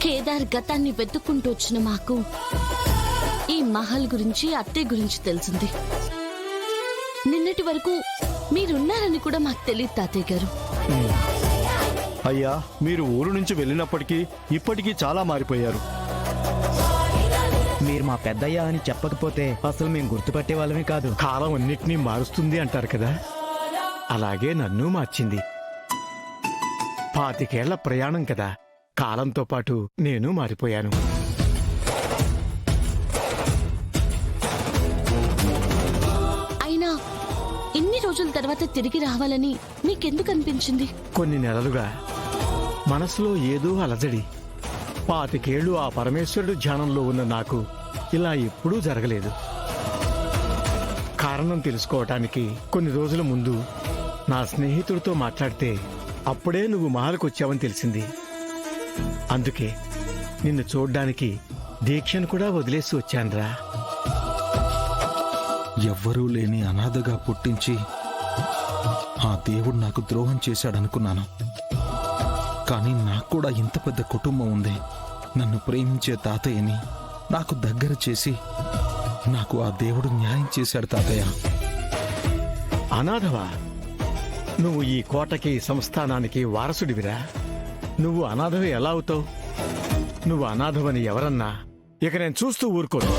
కేదార్ గతాన్ని వెతుక్కుంటూ వచ్చిన మాకు ఈ మహల్ గురించి అత్తయ్య గురించి తెలిసింది. నిన్నటి వరకు మీరున్నారని కూడా మాకు తెలియదు తాతయ్య గారు. అయ్యా, మీరు ఊరు నుంచి వెళ్ళినప్పటికీ ఇప్పటికీ చాలా మారిపోయారు. మీరు మా పెద్దయ్య అని చెప్పకపోతే అసలు మేము గుర్తుపట్టే వాళ్ళమే కాదు. కాలం అన్నిటినీ మారుస్తుంది అంటారు కదా, అలాగే నన్ను మార్చింది. 25 ఏళ్ల ప్రయాణం కదా, కాలంతో పాటు నేను మారిపోయాను. అయినా ఇన్ని రోజుల తర్వాత తిరిగి రావాలని మీకెందుకు అనిపించింది? కొన్ని నెలలుగా మనసులో ఏదో అలజడి. 25 ఏళ్లు ఆ పరమేశ్వరుడు ధ్యానంలో ఉన్న నాకు ఇలా ఎప్పుడూ జరగలేదు. కారణం తెలుసుకోవటానికి కొన్ని రోజుల ముందు నా స్నేహితుడితో మాట్లాడితే అప్పుడే నువ్వు మహల్కు వచ్చావని తెలిసింది. అందుకే నిన్ను చూడ్డానికి దీక్షను కూడా వదిలేసి వచ్చానురా. ఎవ్వరూ లేని అనాథగా పుట్టించి ఆ దేవుడు నాకు ద్రోహం చేశాడనుకున్నాను. కానీ నాకు కూడా ఇంత పెద్ద కుటుంబం ఉంది. నన్ను ప్రేమించే తాతయ్యని నాకు దగ్గర చేసి నాకు ఆ దేవుడు న్యాయం చేశాడు తాతయ్య. అనాథవా? నువ్వు ఈ కోటకి సంస్థానానికి వారసుడివిరా. నువ్వు అనాథవి ఎలా అవుతావు? నువ్వు అనాథవని ఎవరన్నా ఇక నేను చూస్తూ ఊరుకోను.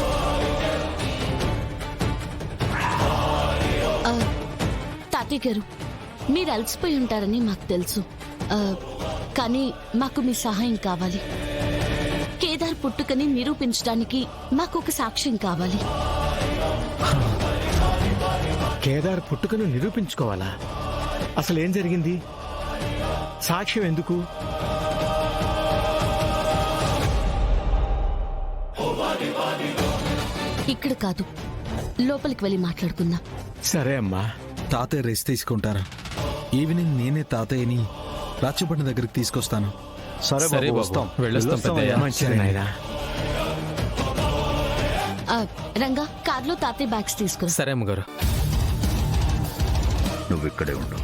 తాతయ్య గారు, మీరు అలసిపోయి ఉంటారని మాకు తెలుసు. కానీ మాకు మీ సహాయం కావాలి. కేదార్ పుట్టుకని నిరూపించడానికి మాకు ఒక సాక్ష్యం కావాలి. కేదార్ పుట్టుకను నిరూపించుకోవాలా? అసలేం జరిగింది? సాక్ష్యం ఎందుకు? ఇక్కడ కాదు, లోపలికి వెళ్ళి మాట్లాడుకుందాం. సరే అమ్మా. తాతయ్య రెస్ట్ తీసుకుంటారా? ఈవినింగ్ నేనే తాతయ్యని రాచబండ దగ్గరికి తీసుకొస్తాను. సరే బాబు, వస్తాం. మంచిది నాయనా. రంగా, కార్లో తాతయ్య బ్యాగ్స్ తీసుకురా. సరే అమ్మగారు. నువ్వు ఇక్కడే ఉండు.